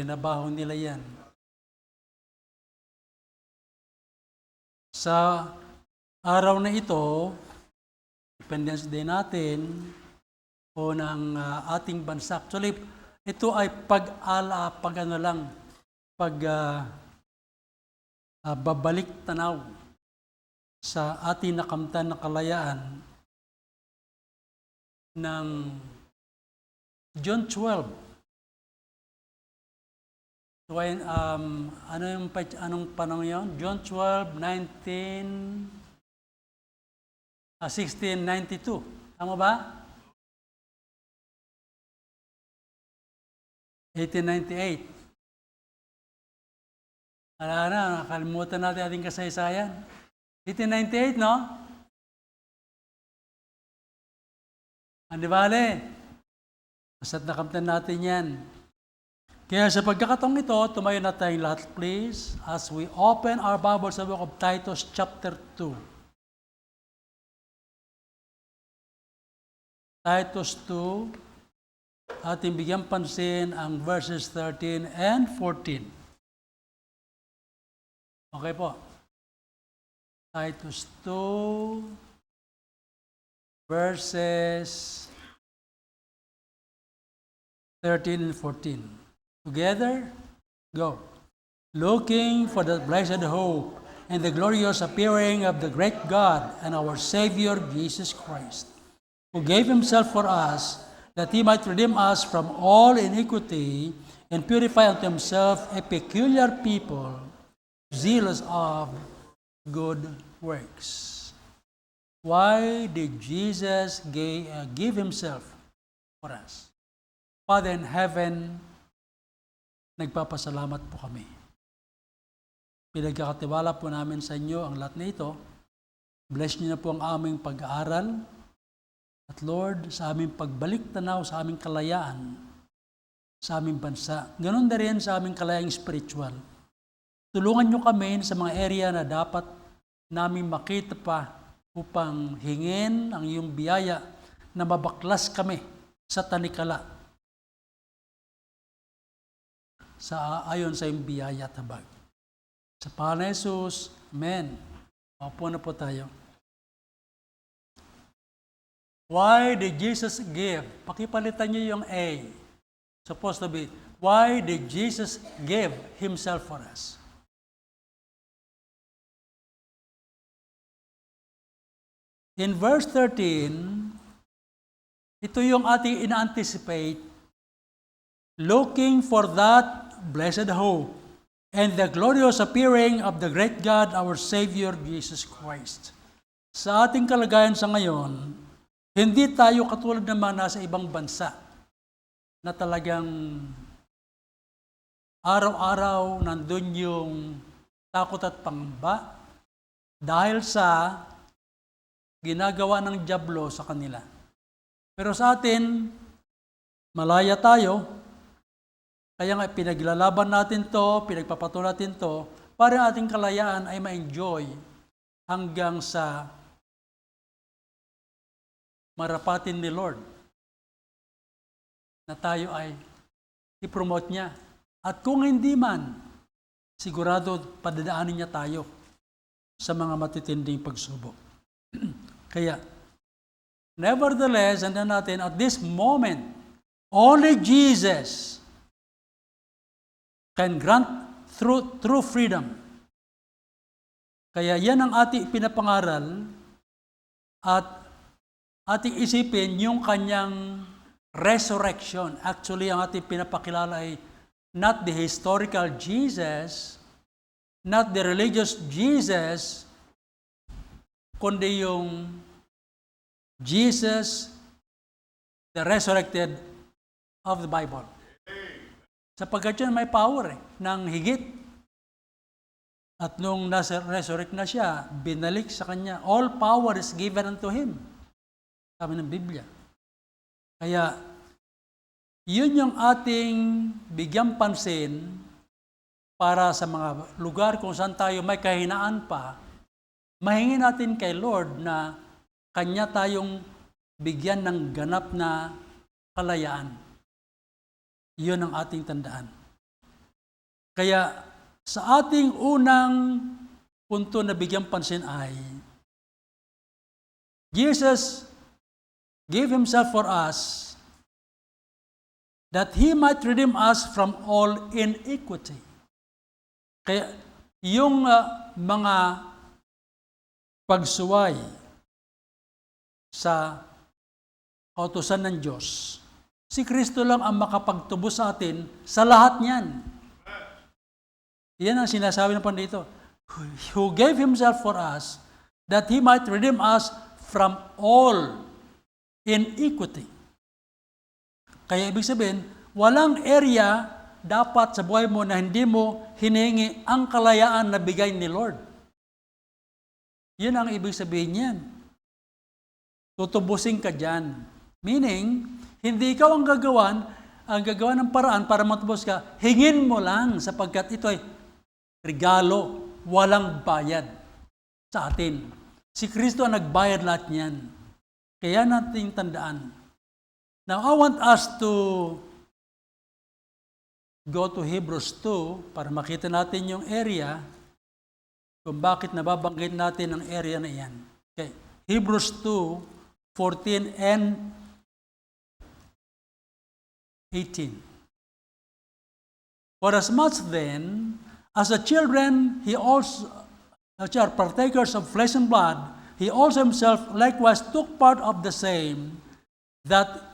trinabaho nila yan. Sa araw na ito, Independence Day natin, o ng ating bansa. Actually, ito ay babalik tanaw sa ating nakamtan na kalayaan ng John 12. So, anong panahon yun? John 12, 1692. Tama ba? 1898. Wala na, nakalimutan natin ating kasaysayan. 1898, no? Hindi bale. Basta't nakamtan natin yan. Kaya sa pagkakataong ito, tumayo na tayong lahat, please, as we open our Bible sa book of Titus chapter 2. Titus 2, ating bigyan pansin ang verses 13 and 14. Okay po. Titus 2, verses 13 and 14. Together, go. Looking for the blessed hope and the glorious appearing of the great God and our Savior Jesus Christ, who gave himself for us, that he might redeem us from all iniquity and purify unto himself a peculiar people, zealous of good works. Why did Jesus give himself for us? Father in heaven, nagpapasalamat po kami. Pinagkakatiwala po namin sa inyo ang lahat na ito. Bless niyo na po ang aming pag-aaral. At Lord, sa aming pagbalik tanaw, sa aming kalayaan, sa aming bansa, ganun na rin sa aming kalayaang spiritual. Tulungan niyo kami sa mga area na dapat namin makita pa upang hingin ang iyong biyaya na mabaklas kami sa tanikala. Ayon sa iyong biyaya at habag. Sa pangalan ni Jesus, Amen. Opo na po tayo. Why did Jesus give? Pakipalitan niyo yung A. Supposed to be, why did Jesus give himself for us? In verse 13, ito yung ating ina-anticipate, looking for that blessed hope and the glorious appearing of the great God, our Savior, Jesus Christ. Sa ating kalagayan sa ngayon, hindi tayo katulad ng mga nasa ibang bansa na talagang araw-araw nandun yung takot at pangamba dahil sa ginagawa ng dyablo sa kanila. Pero sa atin, malaya tayo, kaya nga pinaglalaban natin to, pinagpapatuloy natin to, para ating kalayaan ay ma-enjoy hanggang sa marapatin ni Lord na tayo ay i-promote niya. At kung hindi man, sigurado padadaanin niya tayo sa mga matitinding pagsubok. Kaya, nevertheless, andan natin, at this moment, only Jesus can grant true freedom. Kaya yan ang ating pinapangaral at ating isipin yung kanyang resurrection. Actually, ang ating pinapakilala ay not the historical Jesus, not the religious Jesus, kundi yung Jesus, the resurrected of the Bible. Sapagkat yun may power ng higit. At nung resurrect na siya, binalik sa kanya, all power is given unto Him. Sabi ng Biblia. Kaya, yun yung ating bigyang pansin para sa mga lugar kung saan tayo may kahinaan pa, mahingi natin kay Lord na Kanya tayong bigyan ng ganap na kalayaan. Yun ang ating tandaan. Kaya sa ating unang punto na bigyang pansin ay, Jesus gave Himself for us that He might redeem us from all iniquity. Kaya yung mga pagsuway sa kautusan ng Diyos, si Kristo lang ang makapagtubos sa atin sa lahat niyan. Yan ang sinasabi ng dito. Who gave Himself for us that He might redeem us from all iniquity. Kaya ibig sabihin, walang area dapat sa buhay mo na hindi mo hinihingi ang kalayaan na bigay ni Lord. Yun ang ibig sabihin niyan. Tutubusin ka dyan. Meaning, hindi ikaw ang gagawa ng paraan para matubos ka. Hingin mo lang sapagkat ito ay regalo, walang bayad sa atin. Si Kristo ang nagbayad lahat niyan. Kaya natin tandaan. Now, I want us to go to Hebrews 2 para makita natin yung area kung bakit nababanggit natin ang area na iyan. Okay. Hebrews 2, 14 and 18. For as much then, as the children, He also, which are partakers of flesh and blood, He also Himself likewise took part of the same, that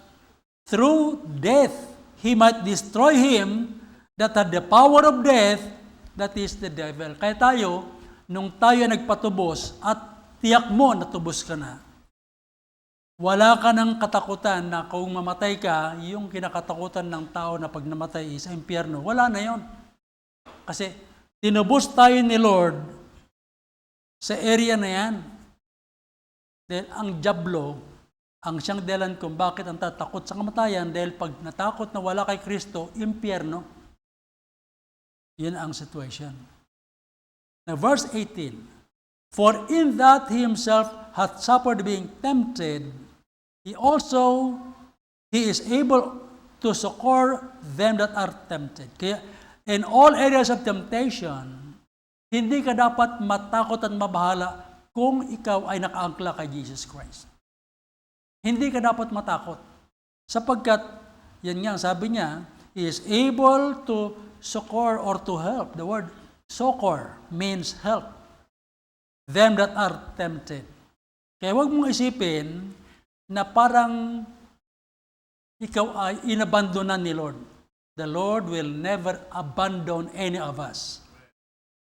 through death He might destroy him that had the power of death, that is the devil. Kaya tayo, nung tayo nagpatubos at tiyak mo natubos ka na, wala ka ng katakutan na kung mamatay ka, yung kinakatakutan ng tao na pag namatay sa impyerno, wala na yon. Kasi tinubos tayo ni Lord sa area na yan. Dahil ang diablo, ang siyang dahilan kung bakit ang tatakot sa kamatayan, dahil pag natakot na wala kay Kristo, impyerno. Yan ang situation. Now verse 18, for in that He Himself hath suffered being tempted, He is able to succor them that are tempted. Kaya in all areas of temptation, hindi ka dapat matakot at mabahala kung ikaw ay nakaangkla kay Jesus Christ. Hindi ka dapat matakot. Sapagkat, yan nga, sabi niya, He is able to succor or to help. The word succor means help them that are tempted. Kaya huwag mong isipin na parang ikaw ay inabandonan ni Lord. The Lord will never abandon any of us.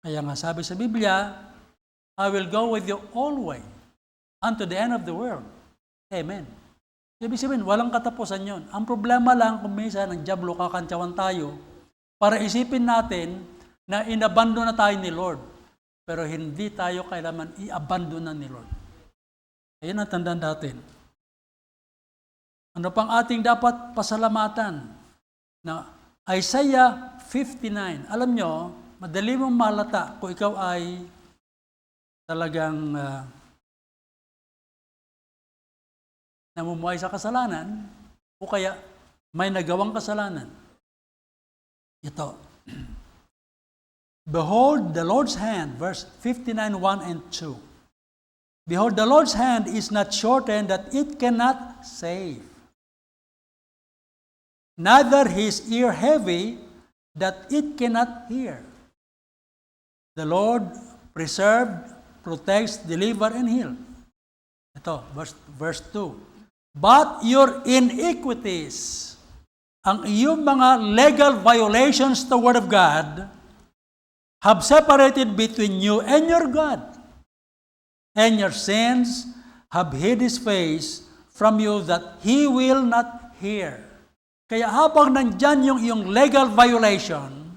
Kaya nga sabi sa Biblia, I will go with you always unto the end of the world. Amen. Ibig sabihin, walang katapusan yon. Ang problema lang kung minsan ng diablo kakantsawan tayo para isipin natin na inabandon na tayo ni Lord. Pero hindi tayo kailanman i-abandon ni Lord. Ayan ang tandaan natin. Ano pang ating dapat pasalamatan? Na Isaiah 59. Alam nyo, madali mong malata kung ikaw ay talagang namumuhay sa kasalanan o kaya may nagawang kasalanan. Ito. Behold the Lord's hand, verse 59, 1 and 2. Behold, the Lord's hand is not shortened that it cannot save, neither His ear heavy that it cannot hear. The Lord preserved, protects, deliver, and heal. Ito, verse 2. But your iniquities, ang iyong mga legal violations to the Word of God, have separated between you and your God. And your sins have hid His face from you that He will not hear. Kaya habang nandyan yung iyong legal violation,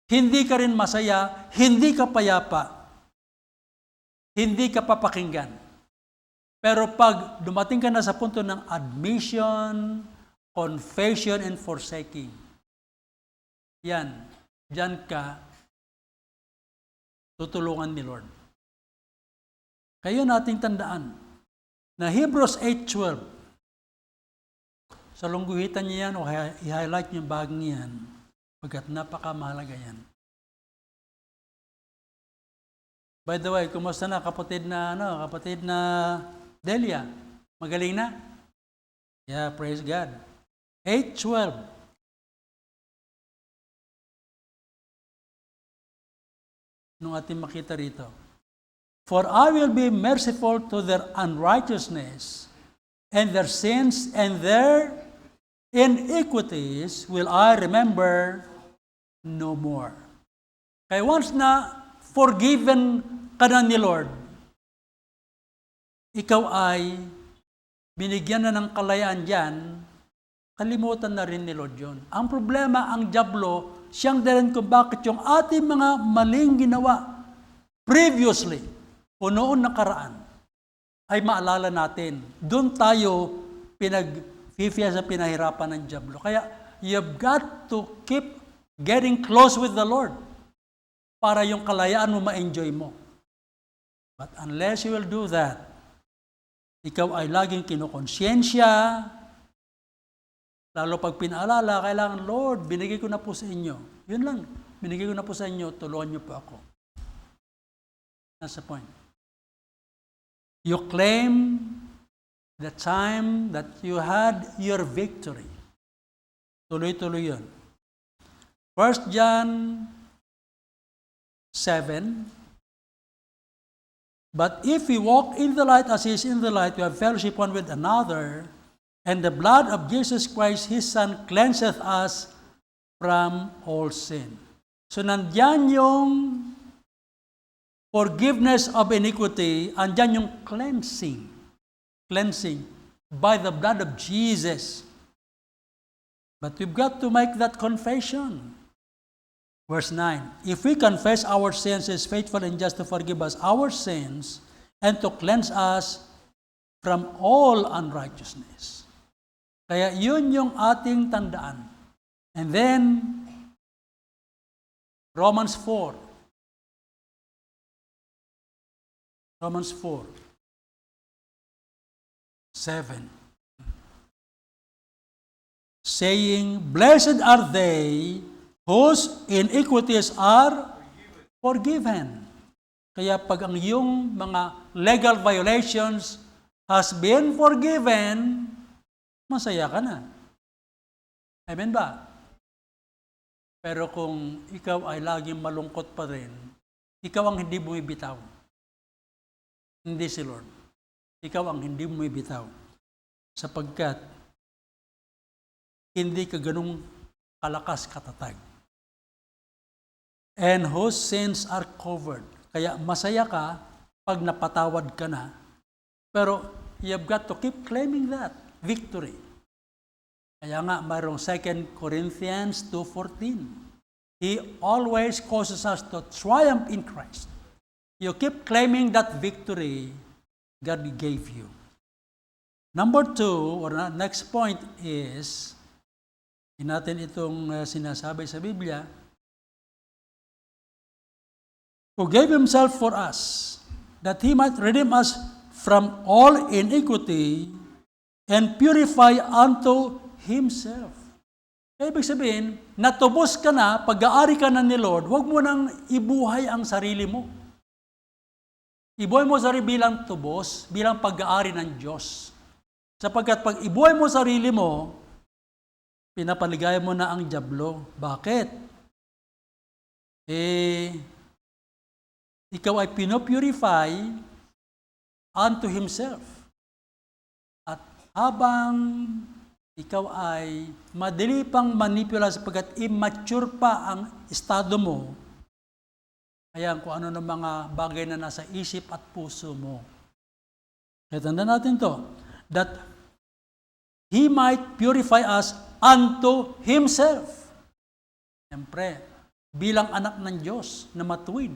hindi ka rin masaya, hindi ka payapa, hindi ka papakinggan. Pero pag dumating ka na sa punto ng admission, confession, and forsaking, yan, diyan ka tutulungan ni Lord. Kaya nating tandaan na Hebrews 8:12, sa lungguhitan niya yan o i-highlight yung bagong yan, Pagkat napakamahalaga yan. By the way, kumusta na kapatid na Delia? Magaling na? Yeah, praise God. 8:12. Nung ating makita rito. For I will be merciful to their unrighteousness, and their sins and their iniquities will I remember no more. Kaya once na forgiven ka na ni Lord, ikaw ay binigyan na ng kalayaan dyan, kalimutan na rin ni Lord yun. Ang problema, ang dyablo, siyang dahilan kung bakit yung ating mga maling ginawa previously o noon nakaraan ay maalala natin. Doon tayo pinag-fifia sa pinahirapan ng dyablo. Kaya you've got to keep getting close with the Lord para yung kalayaan mo ma-enjoy mo. But unless you will do that, ikaw ay laging kinukonsyensya, lalo pag pinaalala, kailangan, Lord, binigay ko na po sa inyo. Yun lang, binigay ko na po sa inyo, tulungan niyo po ako. That's the point. You claim the time that you had your victory. Tuloy-tuloy yun. 1 John 7, but if we walk in the light as He is in the light, we have fellowship one with another, and the blood of Jesus Christ, His Son, cleanseth us from all sin. So nandyan yung forgiveness of iniquity, andyan yung cleansing. Cleansing by the blood of Jesus. But we've got to make that confession. Verse 9, if we confess our sins, He is faithful and just to forgive us our sins and to cleanse us from all unrighteousness. Kaya yun yung ating tandaan. And then, Romans 4. Romans 4. 7. Saying, blessed are they whose iniquities are forgiven. Kaya pag ang iyong mga legal violations has been forgiven, masaya ka na. Amen ba? Pero kung ikaw ay laging malungkot pa rin, ikaw ang hindi bumibitaw. Hindi si Lord. Ikaw ang hindi bumibitaw. Sapagkat hindi ka ganung kalakas katatag. And whose sins are covered. Kaya masaya ka pag napatawad ka na. Pero you've got to keep claiming that victory. Kaya nga mayroong 2 Corinthians 2:14. He always causes us to triumph in Christ. You keep claiming that victory God gave you. Number 2, or next point is, natin itong sinasabi sa Biblia, who gave Himself for us, that He might redeem us from all iniquity and purify unto Himself. Kaya ibig sabihin, natubos ka na, pag-aari ka na ni Lord, huwag mo nang ibuhay ang sarili mo. Ibuhay mo sarili bilang tubos, bilang pag-aari ng Diyos. Sapagkat pag ibuhay mo sarili mo, pinapaligaya mo na ang dyablo. Bakit? Ikaw ay pinopurify unto himself. At habang ikaw ay madali pang manipula sapagkat immature pa ang estado mo, ayan kung ano ng mga bagay na nasa isip at puso mo. Kaya tandaan natin to, that He might purify us unto Himself. Siyempre, bilang anak ng Diyos na matuwid,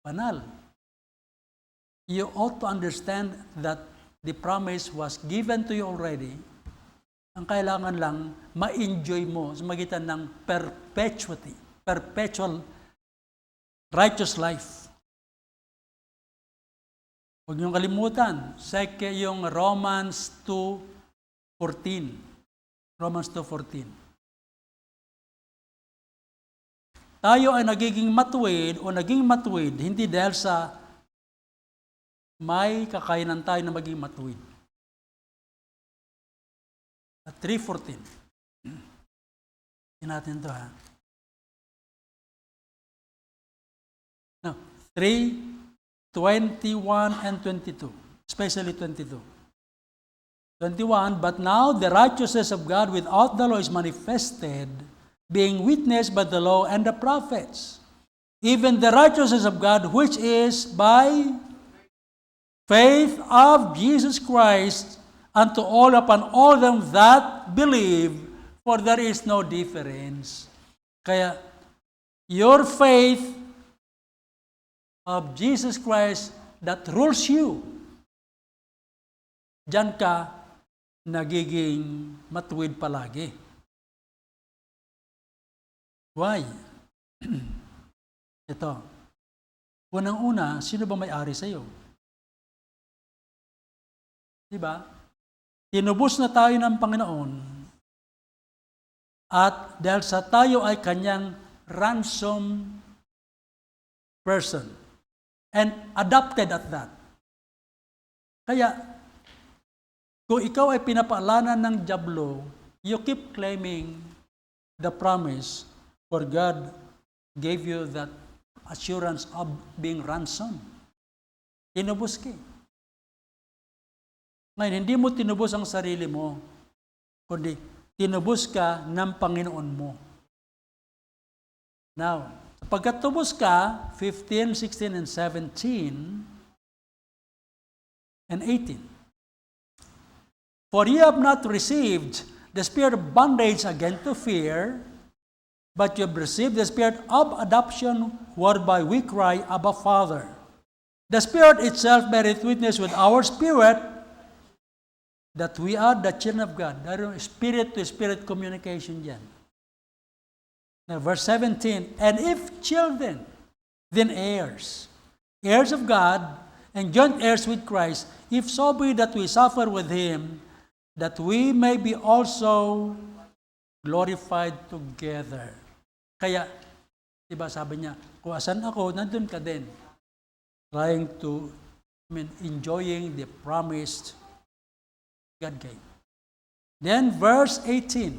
banal, you ought to understand that the promise was given to you already. Ang kailangan lang, ma-enjoy mo sa magitan ng perpetual righteous life. Huwag niyong kalimutan, yung Romans 2:14. Romans 2:14. tayo ay nagiging matuwid o naging matuwid, hindi dahil sa may kakayanan tayo na maging matuwid. At 3:14. Tingnan natin ito, ha. No, 3:21 and 22. Especially 22. 21, but now the righteousness of God without the law is manifested, being witnessed by the law and the prophets. Even the righteousness of God, which is by faith of Jesus Christ, unto all upon all them that believe, for there is no difference. Kaya, your faith of Jesus Christ that rules you, diyan ka nagiging matuwid palagi. Why? Ito. Unang-una, sino ba may-ari sa iyo? Diba? Tinubos na tayo ng Panginoon at dahil sa tayo ay kanyang ransom person and adopted at that. Kaya, kung ikaw ay pinapaalanan ng dyablo, you keep claiming the promise for God gave you that assurance of being ransomed. Tinubos ka. Ngayon, hindi mo tinubos ang sarili mo, kundi tinubos ka ng Panginoon mo. Now, pagkat tubos ka, 15, 16, and 17, and 18. For ye have not received the spirit of bondage again to fear, but you have received the spirit of adoption, whereby we cry, Abba, Father. The Spirit itself beareth witness with our spirit that we are the children of God. There is spirit-to-spirit communication dyan. Now, verse 17, and if children, then heirs, heirs of God, and joint heirs with Christ, if so be that we suffer with Him, that we may be also glorified together. Kaya, diba sabi niya, kung asan ako, nandun ka din. Trying to, enjoying the promised God gave. Then verse 18.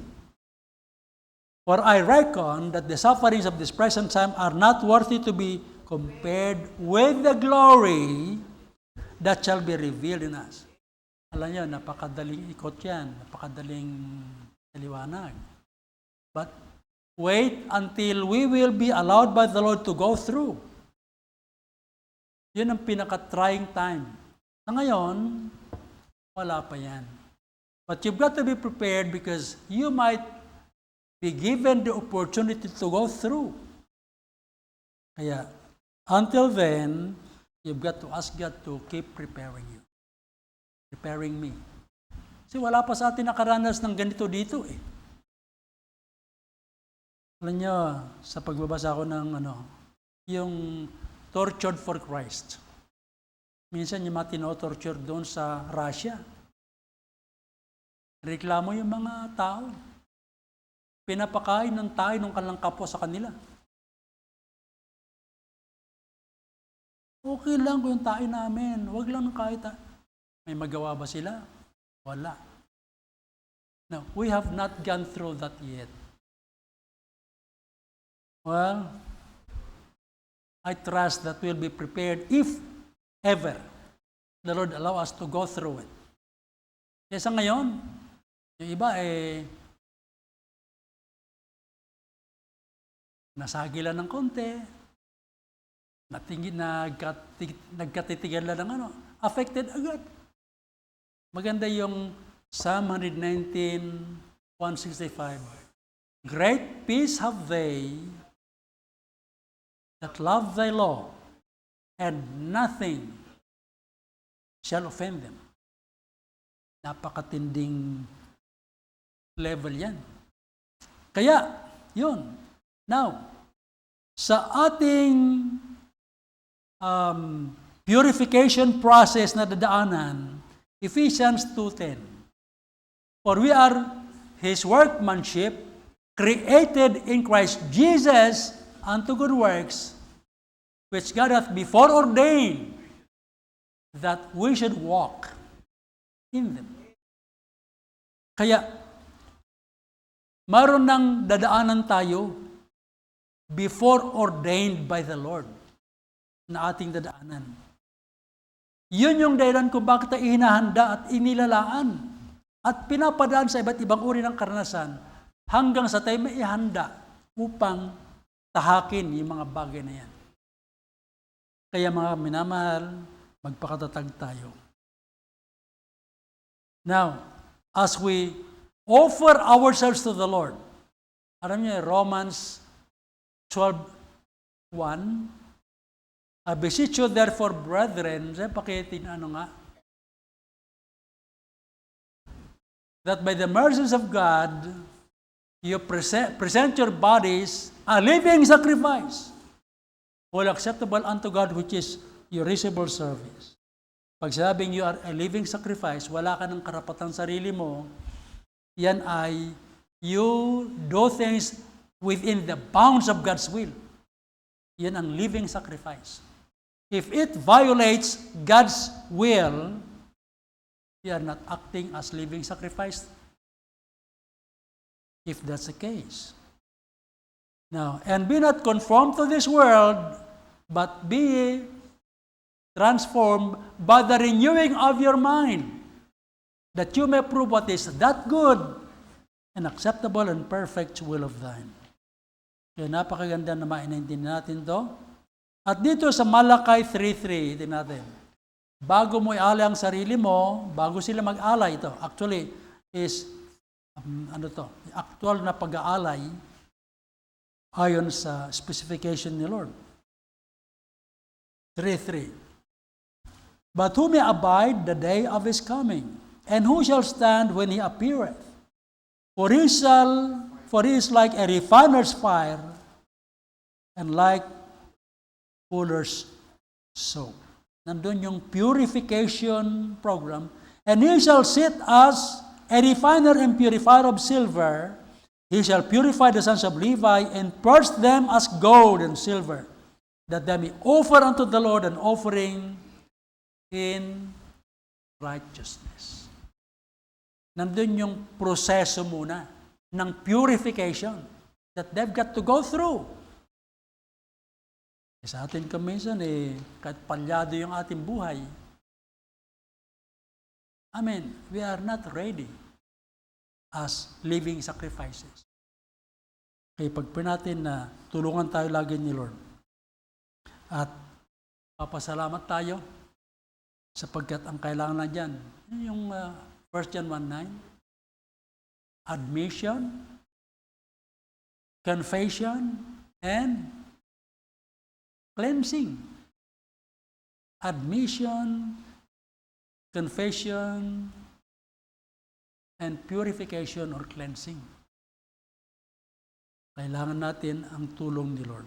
For I reckon that the sufferings of this present time are not worthy to be compared with the glory that shall be revealed in us. Alam niyo, napakadaling ikot yan, napakadaling liwanag. But wait until we will be allowed by the Lord to go through. Yun ang pinaka-trying time. Sa ngayon, wala pa yan. But you've got to be prepared because you might be given the opportunity to go through. Kaya, until then, you've got to ask God to keep preparing you. Preparing me. Kasi wala pa sa atin nakaranas ng ganito dito eh. Alam niyo, sa pagbabasa ko ng yung tortured for Christ. Minsan yung mga tino-torture doon sa Russia. Reklamo yung mga tao. Pinapakain ng tayo ng kanilang kapwa sa kanila. Okay lang kung yung tayo namin. Huwag lang kahit may magawa ba sila? Wala. No, we have not gone through that yet. Well, I trust that we'll be prepared if ever the Lord allow us to go through it. Kaya sa ngayon, yung iba nasagila ng konti, nagkatitigan lang ng affected agad. Maganda yung Psalm 119, 165. Great peace have they that love thy law, and nothing shall offend them. Napakatinding level yan. Kaya, yun. Now, sa ating purification process na dadaanan, Ephesians 2:10. For we are His workmanship, created in Christ Jesus unto good works, which God hath before ordained, that we should walk in them. Kaya, maroon ng dadaanan tayo before ordained by the Lord na ating dadaanan. Yun yung dahilan kung bakit tayo hinahanda at inilalaan at pinapadaan sa iba't ibang uri ng karanasan hanggang sa tayo may ihanda upang tahakin yung mga bagay na yan. Kaya mga minamahal, magpakatatag tayo. Now, as we offer ourselves to the Lord, alam niyo, Romans 12:1, I beseech you therefore, brethren, pakitin that by the mercies of God, you present your bodies a living sacrifice, all acceptable unto God, which is your reasonable service. Pag sabing you are a living sacrifice, wala ka ng karapatan sarili mo, yan ay you do things within the bounds of God's will. Yan ang living sacrifice. If it violates God's will, you are not acting as living sacrifice. If that's the case. Now, and be not conformed to this world, but be transformed by the renewing of your mind, that you may prove what is that good and acceptable and perfect will of thine. Kaya napakaganda na maintindihan natin to. At dito sa Malakay 3:3, din natin, bago mo ialay ang sarili mo, bago sila mag-alay, ito, actually, is, actual na pag-aalay, ayon sa specification ni Lord. 3:3. But who may abide the day of his coming? And who shall stand when he appeareth? For he is like a refiner's fire, and like fuller's soap. Nandun yung purification program. And he shall sit as a refiner and purifier of silver. He shall purify the sons of Levi and purge them as gold and silver, that they may offer unto the Lord an offering in righteousness. Nandun yung proseso muna ng purification that they've got to go through. Sa atin kaminsan, kahit palyado yung ating buhay, we are not ready as living sacrifices. Kaya pagpun natin na tulungan tayo lagi ni Lord. At papasalamat tayo sapagkat ang kailangan na dyan, yung 1 John 1:9, admission, confession, and cleansing. Admission, confession, and purification or cleansing. Kailangan natin ang tulong ni Lord.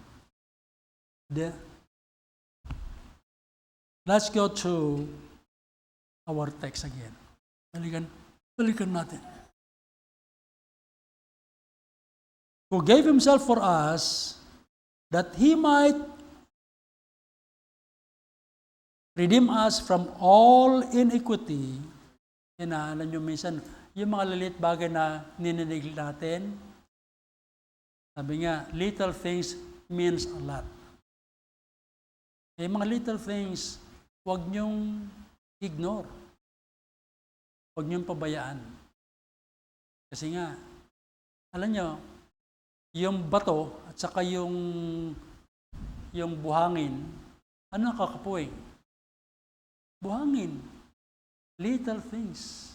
Let's go to our text again. Balikan natin. Who gave himself for us that he might redeem us from all iniquity. Alam nyo minsan, yung mga lalit bagay na nininig natin, sabi nga, little things means a lot. Mga little things, huwag nyong ignore. Huwag nyong pabayaan. Kasi nga, alam nyo, yung bato at saka yung buhangin, ano kakapuwing? Buhangin. Little things.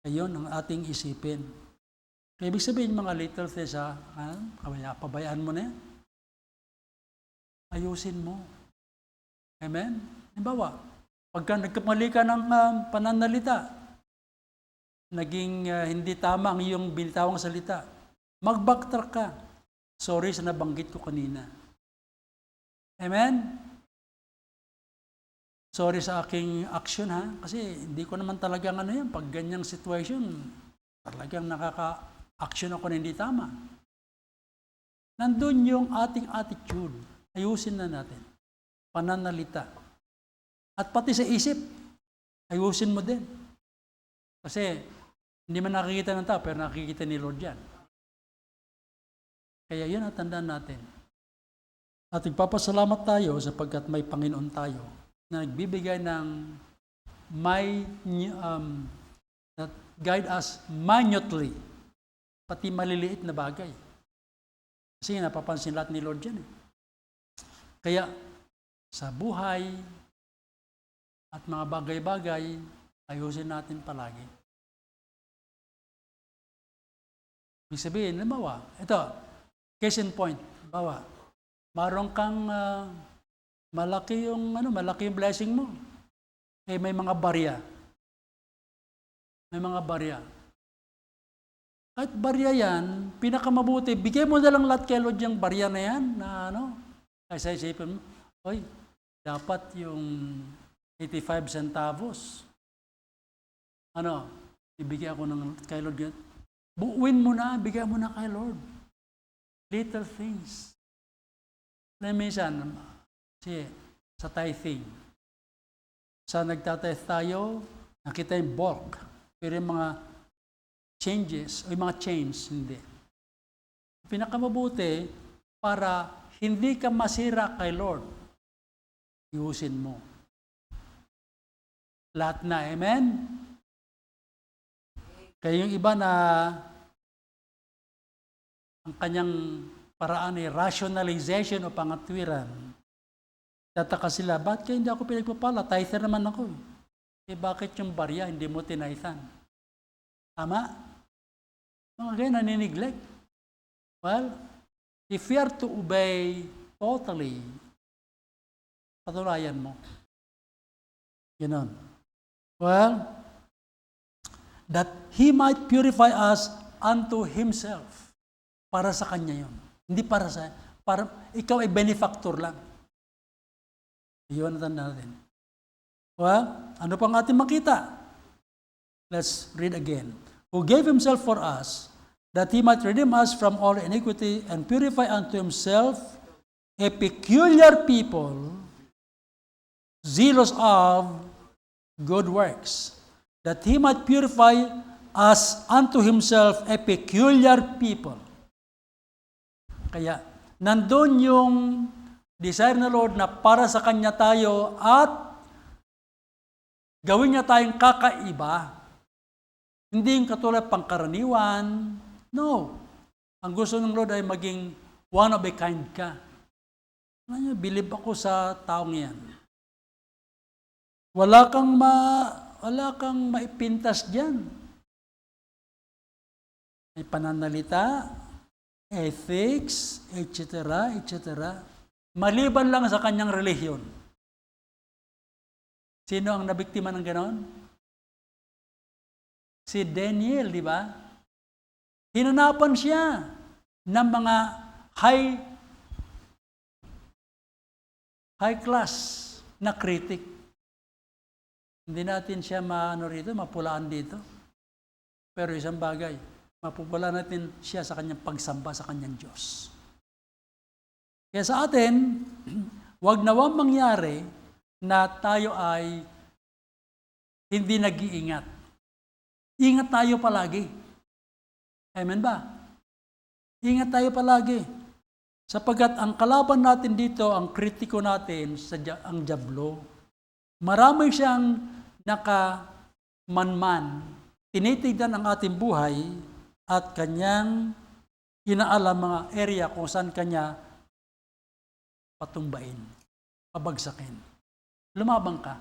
Ayun ang ating isipin. Kaya ibig sabihin mga little things, pabayaan mo na yan. Ayusin mo. Amen? Halimbawa, pagka nagkamali ka ng pananalita, naging hindi tama ang iyong binitawang salita, mag-backtrack ka. Sorry sa nabanggit ko kanina. Amen? Sorry sa aking action kasi hindi ko naman talagang pag ganyang situation, talagang nakaka-action ako na hindi tama. Nandun yung ating attitude. Ayusin na natin. Pananalita. At pati sa isip, ayusin mo din. Kasi hindi man nakikita ng tao, pero nakikita ni Lord yan. Kaya yun ang tandaan natin. At nagpapasalamat tayo sapagkat may Panginoon tayo na nagbibigay ng that guide us minutely, pati maliliit na bagay. Kasi napapansin lahat ni Lord yan. Kaya sa buhay at mga bagay-bagay, ayusin natin palagi. Ibig sabihin, halimbawa, ito, case in point, halimbawa, maroon kang malaki yung blessing mo. Eh, may mga barya. May mga barya. Kahit barya yan, pinakamabuti, bigay mo na lang lahat kay Lord yung barya na yan, na kasi isipin mo, oy, dapat yung 85 centavos. Ibigay ako ng kay Lord. Buuin mo na, bigay mo na kay Lord. Little things. Na minsan, sa tithing, sa nagtatithe tayo, nakita yung bulk. Pero yung mga changes, o yung mga change, hindi. Pinakamabuti, para hindi ka masira kay Lord, iusin mo. Lahat na, amen? Kaya yung iba na ang kanyang paraan ay rationalization o pangatwiran. Tataka sila, ba't kaya hindi ako pinagpapala? Tither naman ako. Eh bakit yung barya hindi mo tinaytan? Tama? Mga ganyan, nanineglect. Well, if you are to obey totally, patulayan mo. Ganon. Well, that He might purify us unto Himself. Para sa Kanya yun. Hindi para sa, ikaw ay benefactor lang. Iyon na natin. Well, ano pang ating makita? Let's read again. Who gave Himself for us, that He might redeem us from all iniquity and purify unto Himself a peculiar people, zealous of good works. That He might purify us unto Himself a peculiar people. Kaya, nandun yung desire na Lord na para sa Kanya tayo at gawin niya tayong kakaiba. Hindi yung katulad pangkaraniwan. No. Ang gusto ng Lord ay maging one of a kind ka. Believe ako sa taong yan. Wala kang maipintas dyan. May pananalita, ethics, etc., etc. Maliban lang sa kanyang relihiyon. Sino ang nabiktima ng ganon? Si Daniel, di ba? Hinanapan siya ng mga high class na critic. Hindi natin siya mapulaan dito. Pero isang bagay, mapupulaan natin siya sa kanyang pagsamba sa kanyang Diyos. Kaya sa atin, wag nawang mangyari na tayo ay hindi nag-iingat. Ingat tayo palagi. Amen ba? Ingat tayo palagi. Sapagkat ang kalaban natin dito, ang kritiko natin, ang dyablo, marami siyang nakamanman, tinitignan ang ating buhay, at kanyang inaalam mga area kung saan kanya patumbain, pabagsakin. Lumabang ka.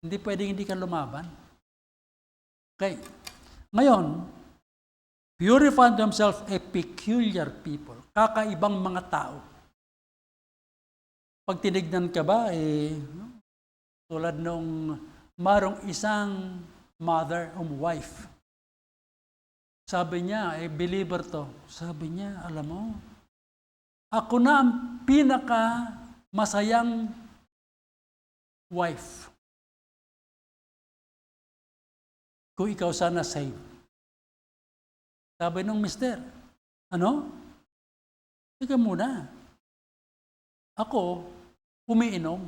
Hindi pwedeng hindi ka lumaban. Okay. Ngayon, purify themselves a peculiar people. Kakaibang mga tao. Pag tinignan ka ba, tulad nung marong isang mother o wife, sabi niya, believer to. Sabi niya, alam mo, ako na ang pinaka masayang wife. Kung ikaw sana save. Sabi nung mister, ano? Teka muna. Ako, umiinom.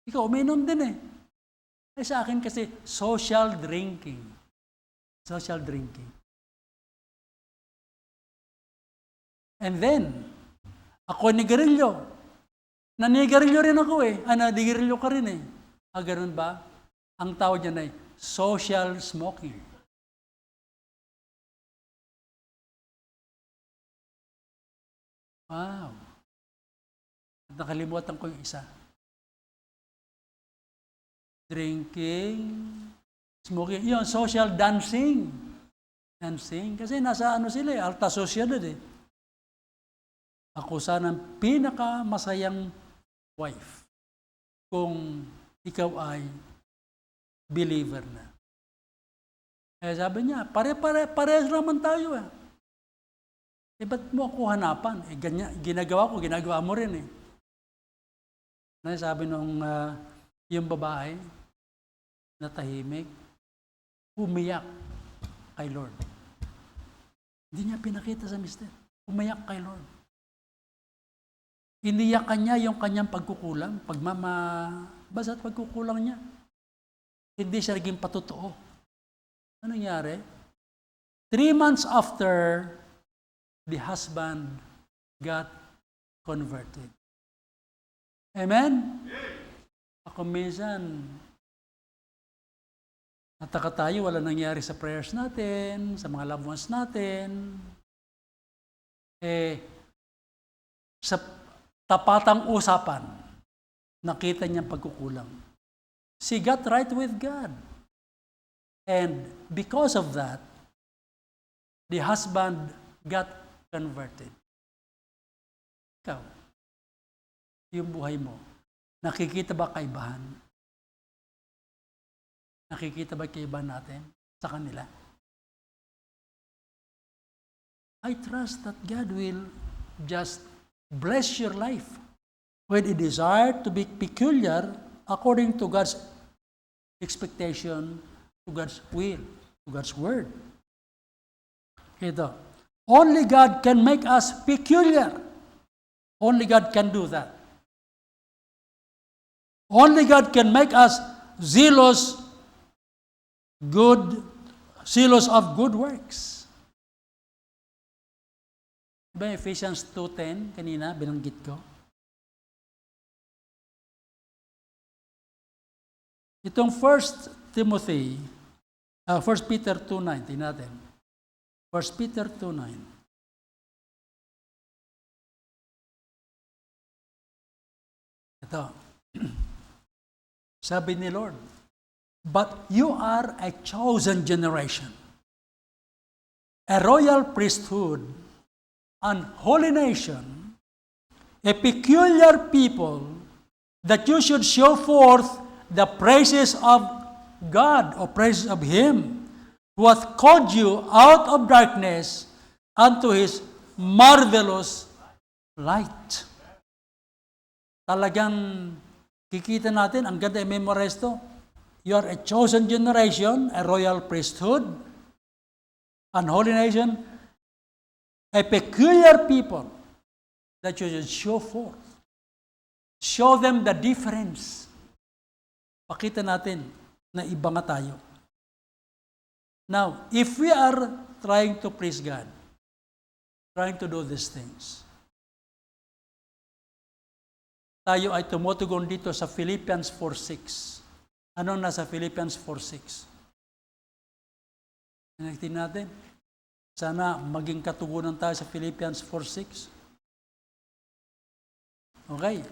Ikaw, umiinom din eh. Eh sa akin kasi, social drinking. Social drinking. And then, ako nigarilyo. Nanigarilyo rin ako eh. Nadigarilyo ka rin eh. Ganun ba? Ang tawag niyan ay social smoking. Wow. Nakalimutan ko yung isa. Drinking, smoking, yun, social dancing. Dancing, kasi nasa sila eh, alta sociedad eh. Ako sana ang pinakamasayang wife kung ikaw ay believer na. Eh sabi niya, parehas naman tayo eh. Eh ba't mo ako hanapan? Eh ganyan, ginagawa mo rin eh. Sabi nung yung babae na tahimik, umiyak kay Lord. Hindi niya pinakita sa mister. Umiyak kay Lord. Iniyakan niya yung kanyang pagkukulang, basta't pagkukulang niya. Hindi siya naging patotoo. Ano nangyari? 3 months after, the husband got converted. Amen? Ako minsan, nataka tayo, wala nangyari sa prayers natin, sa mga loved ones natin. Sa tapatang usapan, nakita niyang pagkukulang. She got right with God. And because of that, the husband got converted. Ikaw, yung buhay mo, nakikita ba kaibahan? Nakikita ba kaibahan natin sa kanila? I trust that God will just bless your life when you desire to be peculiar according to God's expectation, to God's will, to God's word. Ito. Only God can make us peculiar. Only God can do that. Only God can make us zealous of good works. Diba Ephesians 2:10 kanina binanggit ko? Itong 1 Peter 2:9, tingnan natin. 1 Peter 2:9. Ito. Sabi ni Lord, but you are a chosen generation, a royal priesthood, an holy nation, a peculiar people, that you should show forth the praises of God, or praises of Him, who hath called you out of darkness unto His marvelous light. Talagang kikita natin, ang ganda i-memorize to. You are a chosen generation, a royal priesthood, an holy nation, a peculiar people that you should show forth. Show them the difference. Pakita natin na iba nga tayo. Now, if we are trying to please God, trying to do these things, tayo ay tumutugon dito sa Philippians 4:6. Anong nasa Philippians 4:6? Tingnan natin. Sana maging katugunan tayo sa Philippians 4:6. Okay.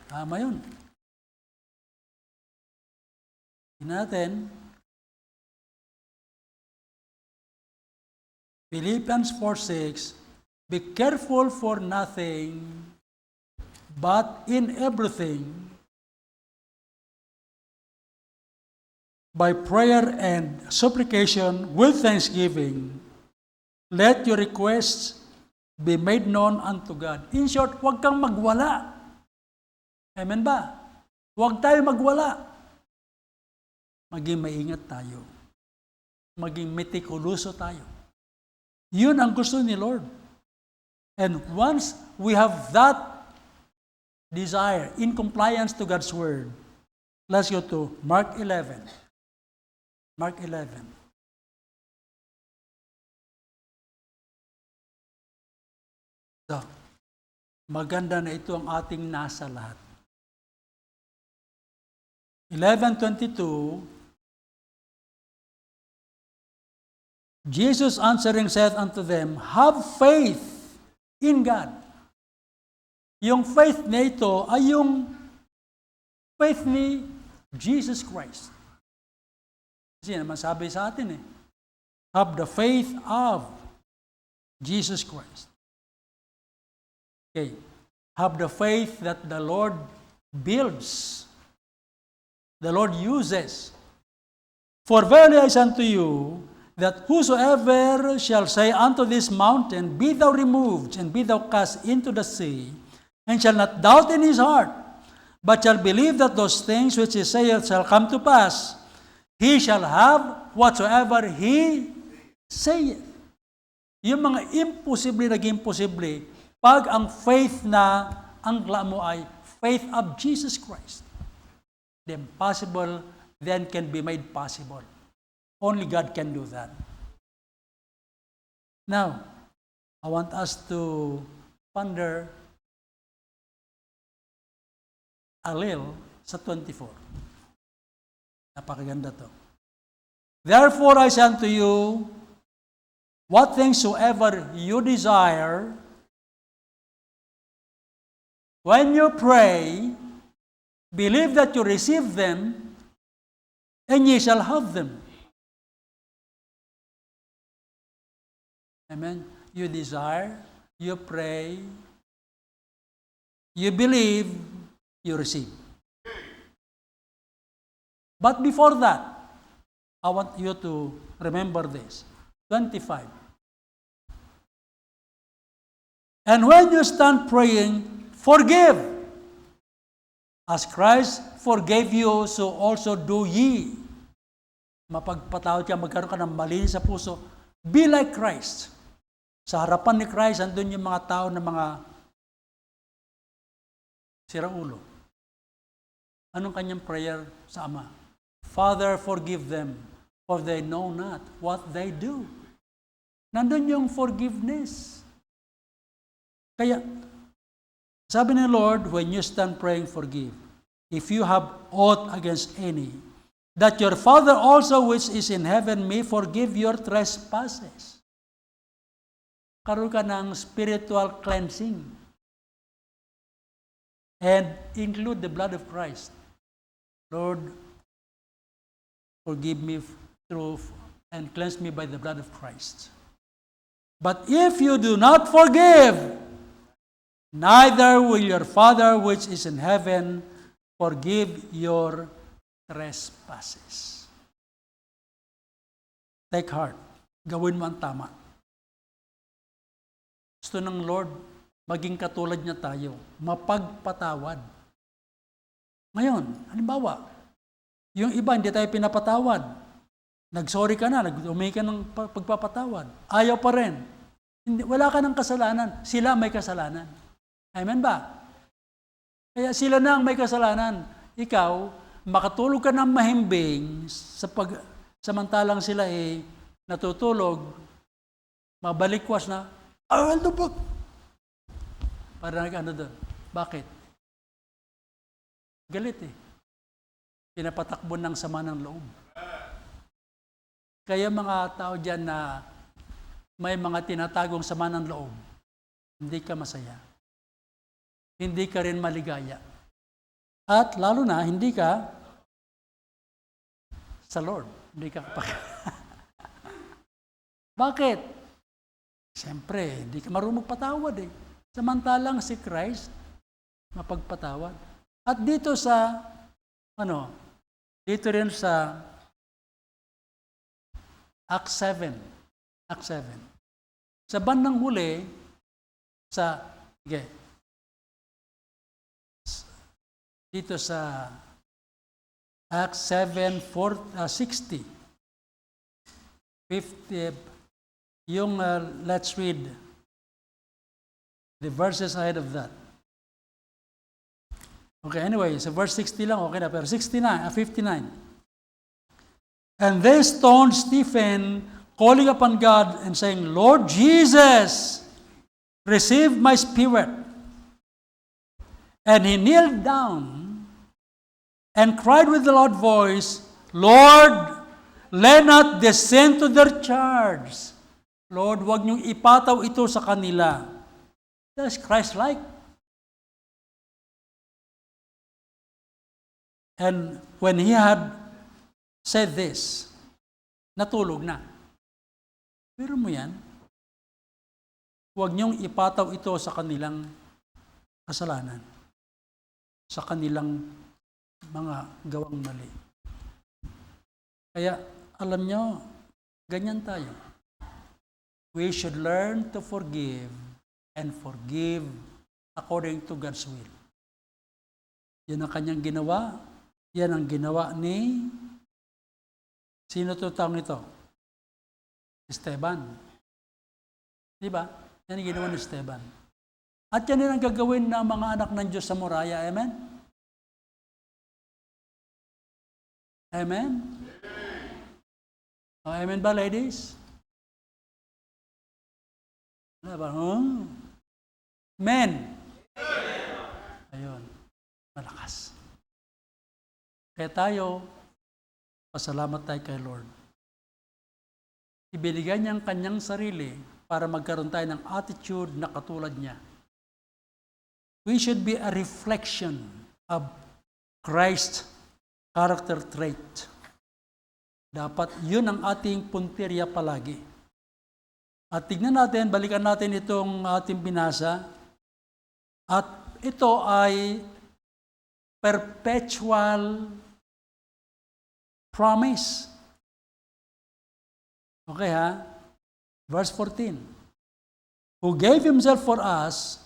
Tama yun. Tingnan natin. Philippians 4:6. Be careful for nothing, but in everything, by prayer and supplication with thanksgiving, let your requests be made known unto God. In short, huwag kang magwala. Amen ba? Huwag tayo magwala. Maging maingat tayo. Maging metikuloso tayo. Yun ang gusto ni Lord. And once we have that desire in compliance to God's Word, let's go to Mark 11. Mark 11. So, maganda na ito ang ating nasa lahat. 11:22, Jesus answering said unto them, have faith in God. Yung faith na ito ay yung faith ni Jesus Christ. Kasi naman sabi sa atin have the faith of Jesus Christ. Okay. Have the faith that the Lord builds. The Lord uses. For verily I say unto you, that whosoever shall say unto this mountain, be thou removed, and be thou cast into the sea, and shall not doubt in his heart, but shall believe that those things which he saith shall come to pass, he shall have whatsoever he saith. Yung mga imposible naging posible, pag ang faith na angkla mo ay faith of Jesus Christ, the impossible then can be made possible. Only God can do that. Now, I want us to ponder a little sa 24. Napakaganda to. Therefore I say unto you, what things soever you desire, when you pray, believe that you receive them, and ye shall have them. Amen. You desire, you pray, you believe, you receive. But before that, I want you to remember this. 25. And when you stand praying, forgive. As Christ forgave you, so also do ye. Mapagpatawad ka, magkaroon ka ng malinis sa puso. Be like Christ. Sa harapan ni Christ, andun yung mga tao na mga siraulo. Anong kanyang prayer sa Ama? Father, forgive them, for they know not what they do. Nandun yung forgiveness. Kaya, sabi ng Lord, when you stand praying, forgive. If you have aught against any, that your Father also which is in heaven may forgive your trespasses. Karoon ka ng spiritual cleansing. And include the blood of Christ. Lord, forgive me through and cleanse me by the blood of Christ. But if you do not forgive, neither will your Father which is in heaven forgive your trespasses. Take heart. Gawin mo ang tama. Gusto ng Lord, maging katulad niya tayo. Mapagpatawad. Ngayon, halimbawa, yung iba hindi tayo pinapatawad. Nag-sorry ka na, nag-umay ka ng pagpapatawad. Ayaw pa rin. Wala ka ng kasalanan. Sila may kasalanan. Amen ba? Kaya sila na ang may kasalanan. Ikaw, makatulog ka ng mahimbing samantalang sila natutulog, mabalikwas na, lubog. Parang ano doon. Bakit? Galit Pinapatakbo ng sama ng loob. Kaya mga tao dyan na may mga tinatagong sama ng loob, hindi ka masaya. Hindi ka rin maligaya. At lalo na, hindi ka sa Lord. Hindi ka Bakit? Siyempre, hindi ka marunong patawad Samantalang si Christ, mapagpatawad. At dito sa, dito rin sa Acts 7. Acts 7. Sa bandang huli, dito sa Acts 7:60. 50, let's read The verses ahead of that. Okay, anyway, sa verse 60 lang, okay na. Pero 59. And they stoned Stephen, calling upon God and saying, Lord Jesus, receive my spirit. And he kneeled down and cried with a loud voice, Lord, let not descend to their charge. Lord, huwag niyong ipataw ito sa kanila. That is Christ-like. And when he had said this, natulog na. Pero mo yan, huwag niyong ipataw ito sa kanilang kasalanan, sa kanilang mga gawang mali. Kaya, alam niyo, ganyan tayo. We should learn to forgive and forgive according to God's will. Yan ang kanyang ginawa. Yan ang ginawa ni sino to taong ito? Esteban. Di ba? Yan ang ginawa ni Esteban. At yan ang gagawin ng mga anak ng Diyos sa Moriah. Amen? Amen? Oh, amen ba, ladies? Ano ba? Men. Ayun. Malakas. Kaya tayo, pasalamat tayo kay Lord. Ibinigay niya ang kanyang sarili para magkaroon tayo ng attitude na katulad niya. We should be a reflection of Christ's character trait. Dapat yun ang ating punteriya palagi. At tignan natin, balikan natin itong ating binasa. At ito ay perpetual promise. Okay ha? Verse 14. Who gave himself for us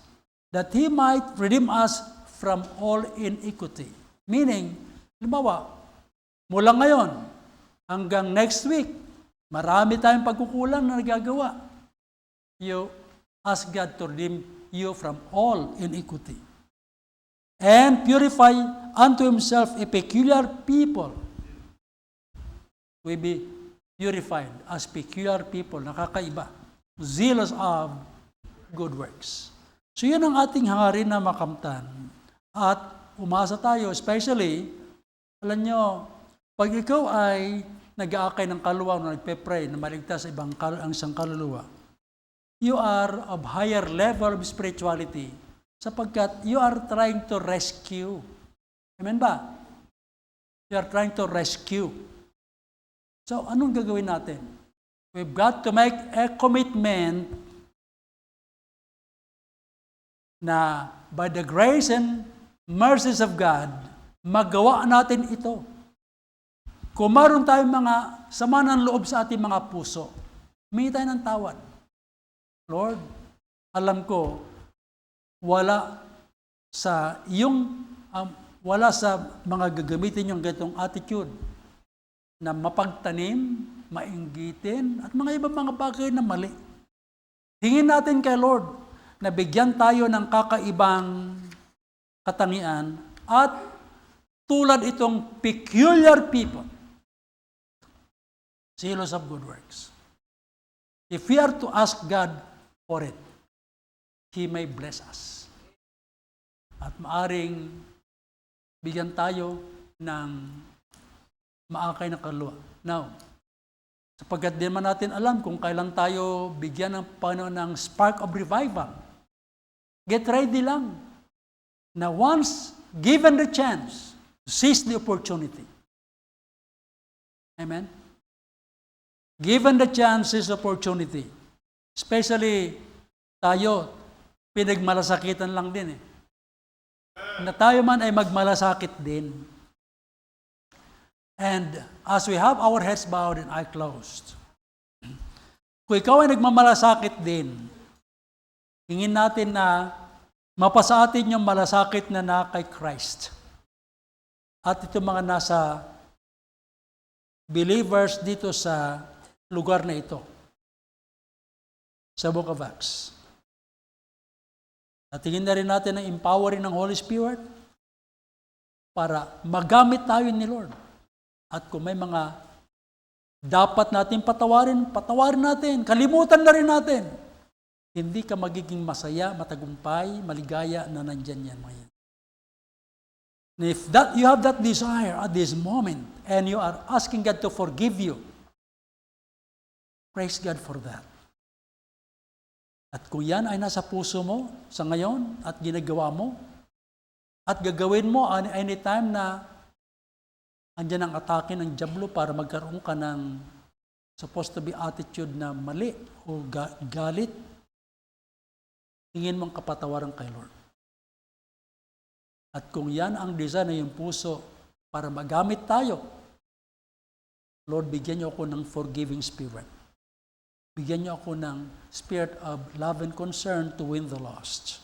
that he might redeem us from all iniquity. Meaning, halimbawa, mula ngayon hanggang next week, marami tayong pagkukulang na nagagawa. You ask God to redeem you from all iniquity. And purify unto himself a peculiar people. We be purified as peculiar people, nakakaiba, zealous of good works. So yun ang ating hangarin na makamtan. At umasa tayo, especially, alam nyo, pag ikaw ay nag-aakay ng kaluluwa o nagpe-pray na maligtas sa ang isang kaluluwa, you are of higher level of spirituality sapagkat you are trying to rescue. Amen ba? You are trying to rescue. So, anong gagawin natin? We've got to make a commitment na by the grace and mercies of God, magawa natin ito. Kung maroon tayong mga sama ng loob sa ating mga puso, humingi tayo ng tawad. Lord, alam ko, wala sa mga gagamitin yung ganitong attitude na mapagtanim, mainggitin, at mga ibang mga bagay na mali. Hingin natin kay Lord na bigyan tayo ng kakaibang katangian at tulad itong peculiar people, zealous of good works. If we are to ask God for it, He may bless us. At maaring bigyan tayo ng maakay na kaluluwa. Now, sapagkat di naman natin alam kung kailan tayo bigyan ng Panginoon ng spark of revival, get ready lang na once given the chance, seize the opportunity. Amen? Given the chance, seize the opportunity. Especially tayo, pinagmalasakitan lang din eh. Na tayo man ay magmalasakit din. And as we have our heads bowed and eyes closed, kung ikaw ay nagmamalasakit din, hingin natin na mapasa atin yung malasakit na kay Christ. At ito mga nasa believers dito sa lugar na ito, sa Book of Acts. At tingin na rin natin ang empowering ng Holy Spirit para magamit tayo ni Lord. At kung may mga dapat natin patawarin, patawarin natin. Kalimutan na rin natin. Hindi ka magiging masaya, matagumpay, maligaya na nandyan yan ngayon. And if you have that desire at this moment and you are asking God to forgive you, praise God for that. At kung yan ay nasa puso mo sa ngayon at ginagawa mo, at gagawin mo anytime na andyan ang atake ng dyablo para magkaroon ka ng supposed to be attitude na mali o galit, tingin mong kapatawaran kay Lord. At kung yan ang desire na yung puso para magamit tayo, Lord, bigyan niyo ako ng forgiving spirit. Bigyan niyo ako ng spirit of love and concern to win the lost.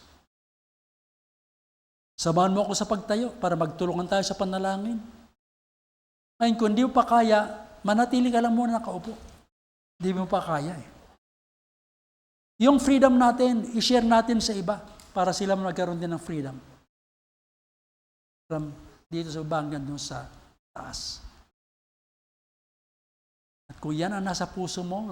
Samahan mo ako sa pagtayo para magtulungan tayo sa panalangin. Ngayon, kung di mo pa kaya, manatili ka lang muna nakaupo. Di mo pa kaya eh. Yung freedom natin, i-share natin sa iba para sila magkaroon din ng freedom. From dito sa baba hanggang doon sa taas. At kung yan ang nasa puso mo,